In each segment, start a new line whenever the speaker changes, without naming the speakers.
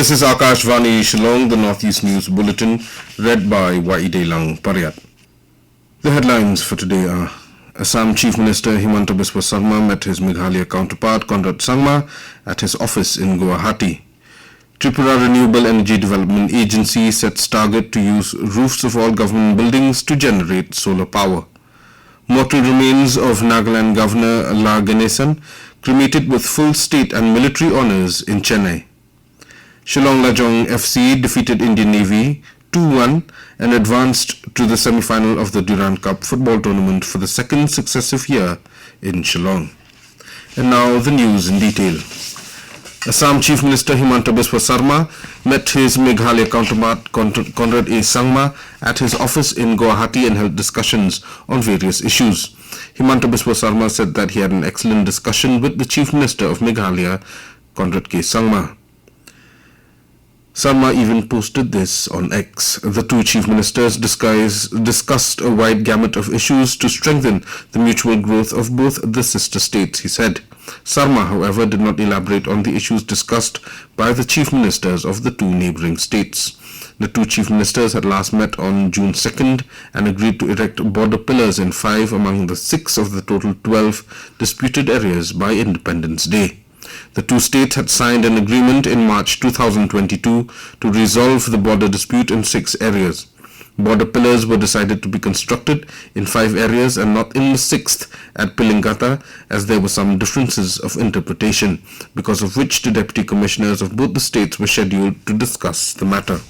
This is Akashvani Shillong, the Northeast News Bulletin, read by Waidelang Paryat. The headlines for today are: Assam Chief Minister Himanta Biswa Sarma met his Meghalaya counterpart Conrad Sangma at his office in Guwahati. Tripura Renewable Energy Development Agency sets target to use roofs of all government buildings to generate solar power. Mortal remains of Nagaland Governor La Ganesan cremated with full state and military honours in Chennai. Shillong Lajong FC defeated Indian Navy 2-1 and advanced to the semi-final of the Durand Cup football tournament for the second successive year in Shillong. And now the news in detail. Assam Chief Minister Himanta Biswa Sarma met his Meghalaya counterpart Conrad A. Sangma at his office in Guwahati and held discussions on various issues. Himanta Biswa Sarma said that he had an excellent discussion with the Chief Minister of Meghalaya, Conrad K. Sangma. Sarma even posted this on X. The two chief ministers discussed a wide gamut of issues to strengthen the mutual growth of both the sister states, he said. Sarma, however, did not elaborate on the issues discussed by the chief ministers of the two neighbouring states. The two chief ministers had last met on June 2nd and agreed to erect border pillars in 5 among the 6 of the total 12 disputed areas by Independence Day. The two states had signed an agreement in March 2022 to resolve the border dispute in 6 areas. Border pillars were decided to be constructed in 5 areas and not in the 6th at Pilingata, as there were some differences of interpretation, because of which the deputy commissioners of both the states were scheduled to discuss the matter.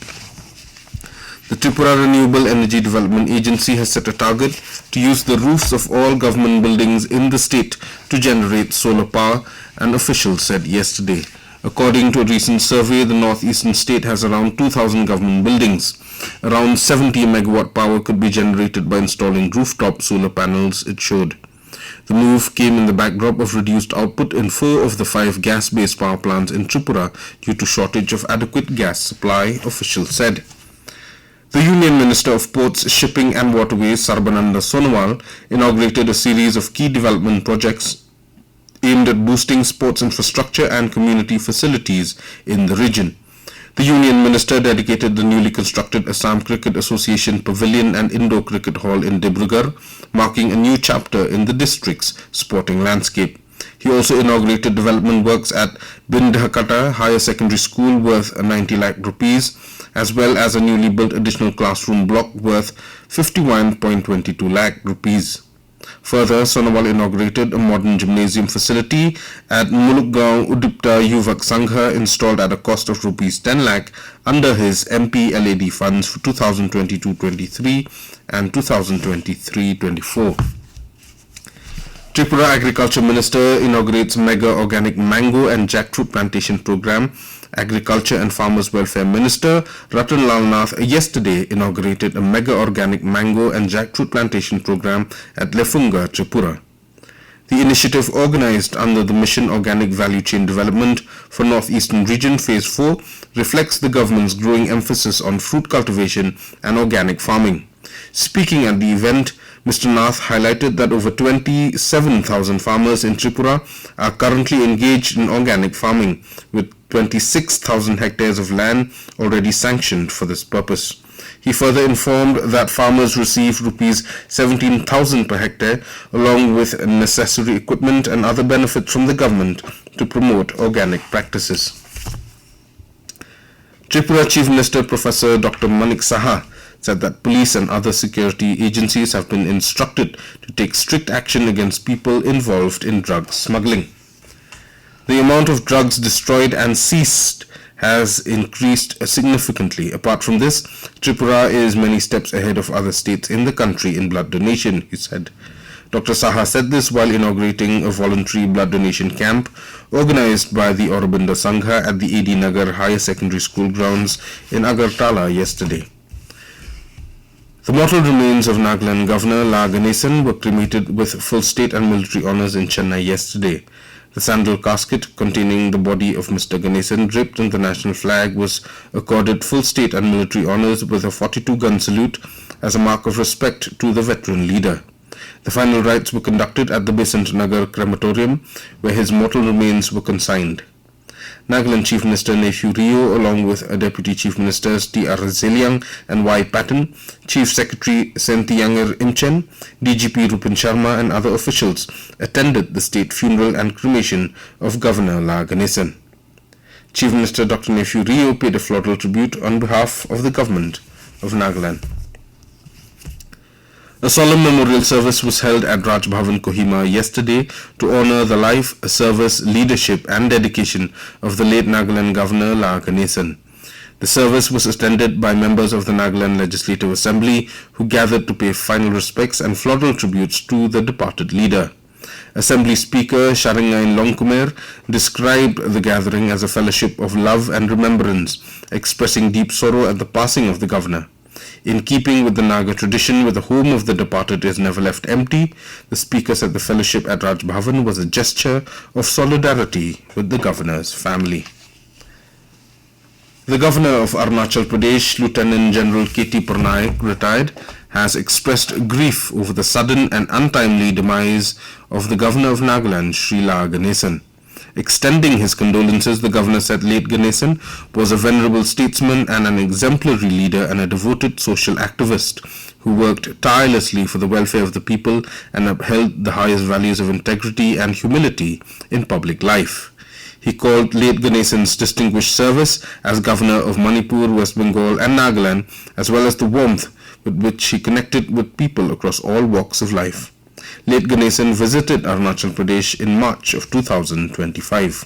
The Tripura Renewable Energy Development Agency has set a target to use the roofs of all government buildings in the state to generate solar power, an official said yesterday. According to a recent survey, the northeastern state has around 2,000 government buildings. Around 70 megawatt power could be generated by installing rooftop solar panels, it showed. The move came in the backdrop of reduced output in 4 of the 5 gas-based power plants in Tripura due to shortage of adequate gas supply, officials said. The Union Minister of Ports, Shipping and Waterways, Sarbananda Sonowal, inaugurated a series of key development projects aimed at boosting sports infrastructure and community facilities in the region. The Union Minister dedicated the newly constructed Assam Cricket Association Pavilion and Indoor Cricket Hall in Dibrugarh, marking a new chapter in the district's sporting landscape. He also inaugurated development works at Bindhakata Higher Secondary School worth 90 lakh rupees, as well as a newly built additional classroom block worth 51.22 lakh rupees. Further, Sonowal inaugurated a modern gymnasium facility at Mulukgaon Udipta Yuvak Sangha, installed at a cost of rupees 10 lakh under his MP LAD funds for 2022-23 and 2023-24. Tripura Agriculture Minister inaugurates mega organic mango and jackfruit plantation program. Agriculture and Farmers Welfare Minister Ratan Lal Nath yesterday inaugurated a mega organic mango and jackfruit plantation program at Lefunga, Tripura. The initiative, organized under the Mission Organic Value Chain Development for Northeastern Region Phase 4, reflects the government's growing emphasis on fruit cultivation and organic farming. Speaking at the event, Mr. Nath highlighted that over 27,000 farmers in Tripura are currently engaged in organic farming, with 26,000 hectares of land already sanctioned for this purpose. He further informed that farmers receive rupees 17,000 per hectare, along with necessary equipment and other benefits from the government to promote organic practices. Tripura Chief Minister Professor Dr. Manik Saha said that police and other security agencies have been instructed to take strict action against people involved in drug smuggling. The amount of drugs destroyed and seized has increased significantly. Apart from this, Tripura is many steps ahead of other states in the country in blood donation, he said. Dr. Saha said this while inaugurating a voluntary blood donation camp organized by the Aurobindo Sangha at the AD Nagar Higher Secondary School grounds in Agartala yesterday. The mortal remains of Nagaland Governor La Ganesan were cremated with full state and military honours in Chennai yesterday. The sandal casket containing the body of Mr. Ganesan, draped in the national flag, was accorded full state and military honours with a 42-gun salute as a mark of respect to the veteran leader. The final rites were conducted at the Besant Nagar crematorium, where his mortal remains were consigned. Nagaland Chief Minister Nephew Rio, along with Deputy Chief Ministers T.R. Zeliang and Y. Patton, Chief Secretary Sentianger Imchen, DGP Rupin Sharma and other officials attended the state funeral and cremation of Governor La Ganesan. Chief Minister Dr. Nephew Rio paid a floral tribute on behalf of the government of Nagaland. A solemn memorial service was held at Raj Bhavan, Kohima yesterday to honor the life, service, leadership and dedication of the late Nagaland Governor La Ganesan. The service was attended by members of the Nagaland Legislative Assembly who gathered to pay final respects and floral tributes to the departed leader. Assembly Speaker Sharangain Longkumer described the gathering as a fellowship of love and remembrance, expressing deep sorrow at the passing of the governor. In keeping with the Naga tradition where the home of the departed is never left empty, the speaker said the fellowship at Raj Bhavan was a gesture of solidarity with the governor's family. The governor of Arunachal Pradesh, Lieutenant General K.T. Parnaik, retired, has expressed grief over the sudden and untimely demise of the governor of Nagaland, Sri La Ganesan. Extending his condolences, the governor said late Ganesan was a venerable statesman and an exemplary leader and a devoted social activist who worked tirelessly for the welfare of the people and upheld the highest values of integrity and humility in public life. He called late Ganesan's distinguished service as governor of Manipur, West Bengal and Nagaland, as well as the warmth with which he connected with people across all walks of life. Late Ganesan visited Arunachal Pradesh in March of 2025.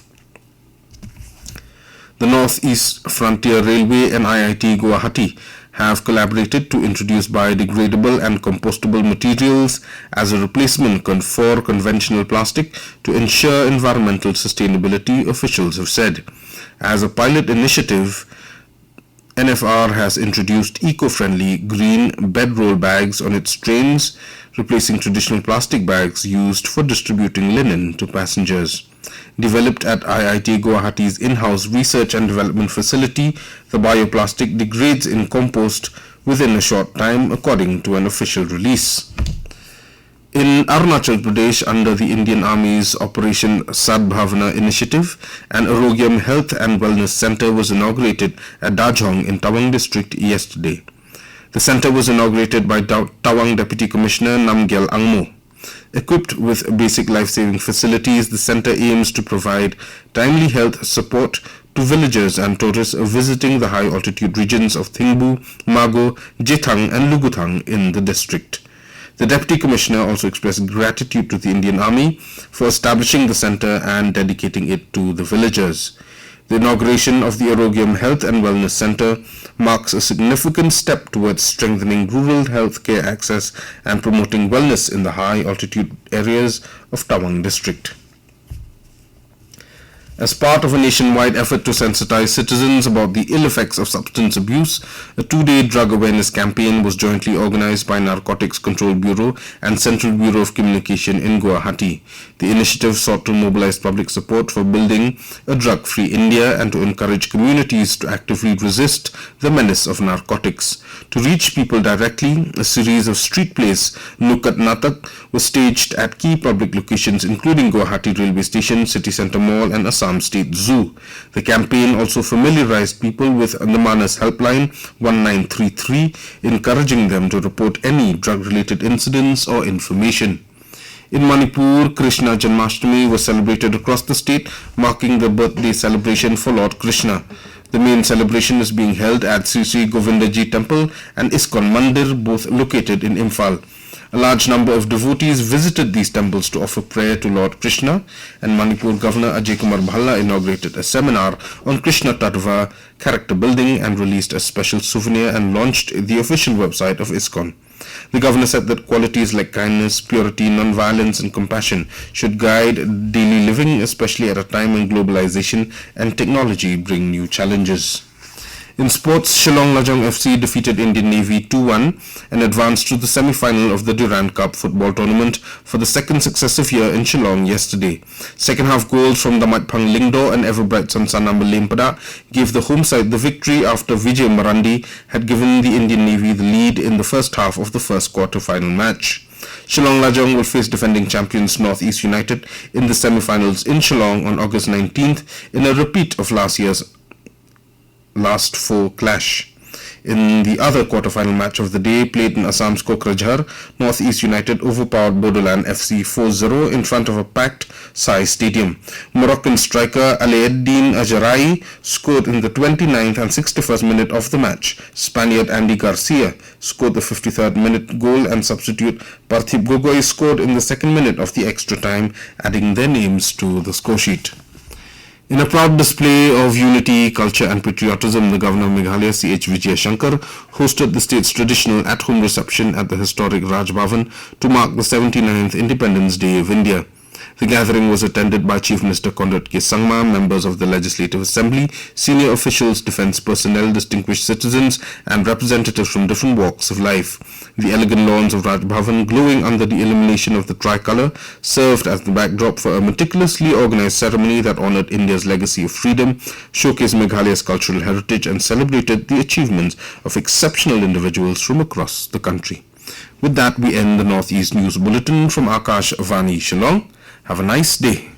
The North-East Frontier Railway and IIT Guwahati have collaborated to introduce biodegradable and compostable materials as a replacement for conventional plastic to ensure environmental sustainability, officials have said. As a pilot initiative, NFR has introduced eco-friendly green bedroll bags on its trains, replacing traditional plastic bags used for distributing linen to passengers. Developed at IIT Guwahati's in-house research and development facility, the bioplastic degrades in compost within a short time, according to an official release. In Arunachal Pradesh, under the Indian Army's Operation Sadbhavana initiative, an Arogyam Health and Wellness Center was inaugurated at Dajong in Tawang district yesterday. The center was inaugurated by Tawang Deputy Commissioner Namgyal Angmo. Equipped with basic life-saving facilities, the center aims to provide timely health support to villagers and tourists visiting the high-altitude regions of Thingbu, Mago, Jethang and Luguthang in the district. The Deputy Commissioner also expressed gratitude to the Indian Army for establishing the center and dedicating it to the villagers. The inauguration of the Arogyam Health and Wellness Center marks a significant step towards strengthening rural health care access and promoting wellness in the high-altitude areas of Tawang district. As part of a nationwide effort to sensitize citizens about the ill effects of substance abuse, a two-day drug awareness campaign was jointly organized by Narcotics Control Bureau and Central Bureau of Communication in Guwahati. The initiative sought to mobilize public support for building a drug-free India and to encourage communities to actively resist the menace of narcotics. To reach people directly, a series of street plays, Nukat Natak, was staged at key public locations including Guwahati Railway Station, City Centre Mall and Assam State Zoo. The campaign also familiarized people with the Manas helpline 1933, encouraging them to report any drug-related incidents or information. In Manipur, Krishna Janmashtami was celebrated across the state, marking the birthday celebration for Lord Krishna. The main celebration is being held at Sri Sri Govindaji Temple and ISKCON Mandir, both located in Imphal. A large number of devotees visited these temples to offer prayer to Lord Krishna, and Manipur Governor Ajay Kumar Bhalla inaugurated a seminar on Krishna Tattva, character building, and released a special souvenir and launched the official website of ISKCON. The governor said that qualities like kindness, purity, non-violence and compassion should guide daily living, especially at a time when globalization and technology bring new challenges. In sports, Shillong Lajong FC defeated Indian Navy 2-1 and advanced to the semi-final of the Durand Cup football tournament for the second successive year in Shillong yesterday. Second half goals from Damatphang Lingdo and Everbright Sansana Malempada gave the home side the victory after Vijay Marandi had given the Indian Navy the lead in the first half of the first quarter final match. Shillong Lajong will face defending champions Northeast United in the semi-finals in Shillong on August 19th in a repeat of last year's last four clash. In the other quarter-final match of the day, played in Assam's Kokrajhar, Northeast United overpowered Bodoland FC 4-0 in front of a packed Sai Stadium. Moroccan striker Alaeddin Ajarai scored in the 29th and 61st minute of the match. Spaniard Andy Garcia scored the 53rd minute goal and substitute Parthib Gogoi scored in the second minute of the extra time, adding their names to the scoresheet. In a proud display of unity, culture and patriotism, the Governor of Meghalaya, C.H. Vijay Shankar, hosted the state's traditional at-home reception at the historic Raj Bhavan to mark the 79th Independence Day of India. The gathering was attended by Chief Minister Conrad K. Sangma, members of the Legislative Assembly, senior officials, defence personnel, distinguished citizens and representatives from different walks of life. The elegant lawns of Raj Bhavan, glowing under the illumination of the tricolour, served as the backdrop for a meticulously organised ceremony that honoured India's legacy of freedom, showcased Meghalaya's cultural heritage and celebrated the achievements of exceptional individuals from across the country. With that, we end the Northeast News Bulletin from Akashvani Shillong. Have a nice day.